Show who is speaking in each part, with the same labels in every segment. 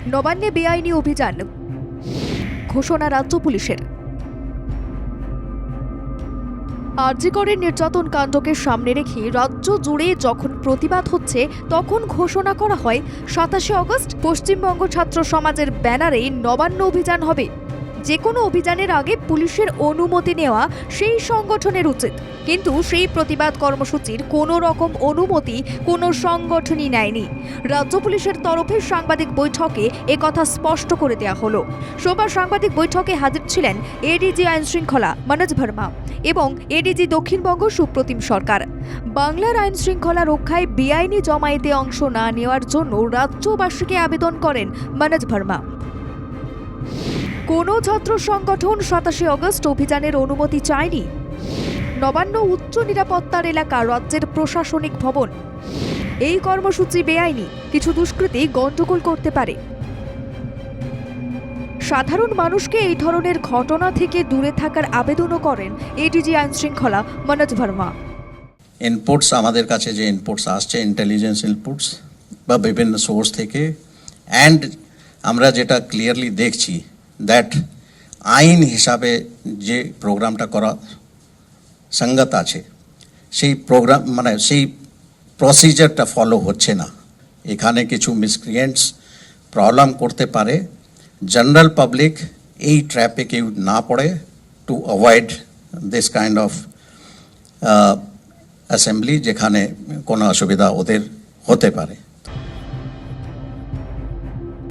Speaker 1: নবান্নে বেআইনি অভিযান ঘোষণা রাজ্য পুলিশের। আরজি করের নির্যাতন কাণ্ডকে সামনে রেখে রাজ্য জুড়ে যখন প্রতিবাদ হচ্ছে তখন ঘোষণা করা হয় 27 আগস্ট পশ্চিমবঙ্গ ছাত্র সমাজের ব্যানারে নবান্ন অভিযান হবে। যে কোনো অভিযানের আগে পুলিশের অনুমতি নেওয়া সেই সংগঠনের উচিত, কিন্তু সেই প্রতিবাদ কর্মসূচির কোনো রকম অনুমতি কোনো সংগঠনই নেয়নি। রাজ্য পুলিশের তরফে সাংবাদিক বৈঠকে একথা স্পষ্ট করে দেওয়া হলো। সোমবার সাংবাদিক বৈঠকে হাজির ছিলেন এডিজি আইন শৃঙ্খলা মনোজ ভার্মা এবং এডিজি দক্ষিণবঙ্গ সুপ্রতিম সরকার। বাংলার আইন শৃঙ্খলা রক্ষায় বেআইনি জমায়েতে অংশ না নেওয়ার জন্য রাজ্যবাসীকে আবেদন করেন মনোজ ভার্মা। কোনো ছাত্র সংগঠন 27 আগস্ট অভিযানের অনুমতি চায়নি। নবান্ন উচ্চ নিরাপত্তার এলাকা রাজ্যের প্রশাসনিক ভবন। এই কর্মসূচি বেআইনি, কিছু দুষ্কৃতী গণ্ডগোল করতে পারে। সাধারণ মানুষকে এই ধরনের ঘটনা থেকে দূরে থাকার আবেদনও করেন এডিজি আইন শৃঙ্খলা মনোজ ভার্মা।
Speaker 2: ইনপুটস আমাদের কাছে যে ইনপুটস আসছে, ইন্টেলিজেন্স ইনপুটস বা বিভিন্ন সোর্স থেকে, অ্যান্ড আমরা যেটা ক্লিয়ারলি দেখছি দ্যাট আইন হিসাবে যে প্রোগ্রামটা করা সঙ্গত আছে সেই প্রোগ্রাম মানে সেই প্রসিজারটা ফলো হচ্ছে না। এখানে কিছু মিসক্রিয়েন্টস প্রবলেম করতে পারে। জেনারেল পাবলিক এই ট্র্যাপে কেউ না পড়ে, to avoid this kind of assembly যেখানে কোনো অসুবিধা ওদের হতে পারে।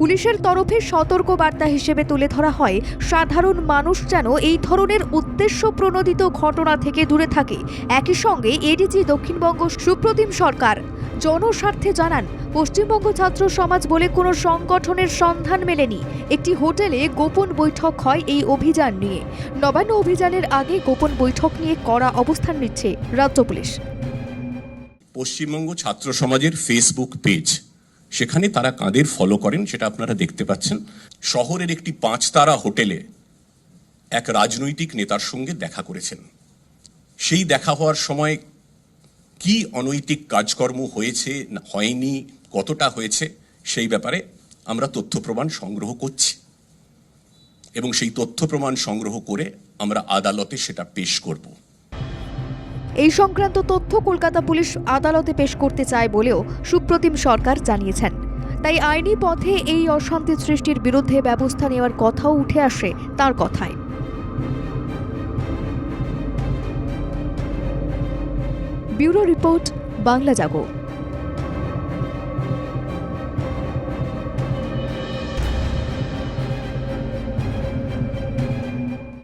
Speaker 1: পুলিশের তরফে সতর্ক বার্তা হিসেবে তুলে ধরা হয় সাধারণ মানুষ যেন এই ধরনের উদ্দেশ্য প্রণোদিত ঘটনা থেকে দূরে থাকে। একই সঙ্গে এডিজি দক্ষিণবঙ্গ সুপ্রতিম সরকার জনস্বার্থে জানান, পশ্চিমবঙ্গ ছাত্র সমাজ বলে কোনো সংগঠনের সন্ধান মেলেনি। একটি হোটেলে গোপন বৈঠক হয় এই অভিযান নিয়ে। নবান্ন অভিযানের আগে গোপন বৈঠক নিয়ে কড়া অবস্থান নিচ্ছে রাজ্য পুলিশ।
Speaker 3: পশ্চিমবঙ্গ ছাত্র সমাজের ফেসবুক পেজ, সেখানে তারা কাদের ফলো করেন সেটা আপনারা দেখতে পাচ্ছেন। শহরের একটি 5 তারা হোটেলে এক রাজনৈতিক নেতার সঙ্গে দেখা করেছেন। সেই দেখা হওয়ার সময় কি অনৈতিক কাজকর্ম হয়েছে না হয়নি, কতটা হয়েছে, সেই ব্যাপারে আমরা তথ্য প্রমাণ সংগ্রহ করছি এবং সেই তথ্য প্রমাণ সংগ্রহ করে আমরা আদালতে সেটা পেশ করব।
Speaker 1: এই সংক্রান্ত তথ্য কলকাতা পুলিশ আদালতে পেশ করতে চায় বলেও সুপ্রতিম সরকার জানিয়েছেন। তাই আইনি পথে এই অশান্তি সৃষ্টির বিরুদ্ধে ব্যবস্থা নেওয়ার কথাও উঠে আসে তার কথায়। ব্যুরো রিপোর্ট, বাংলা জাগো।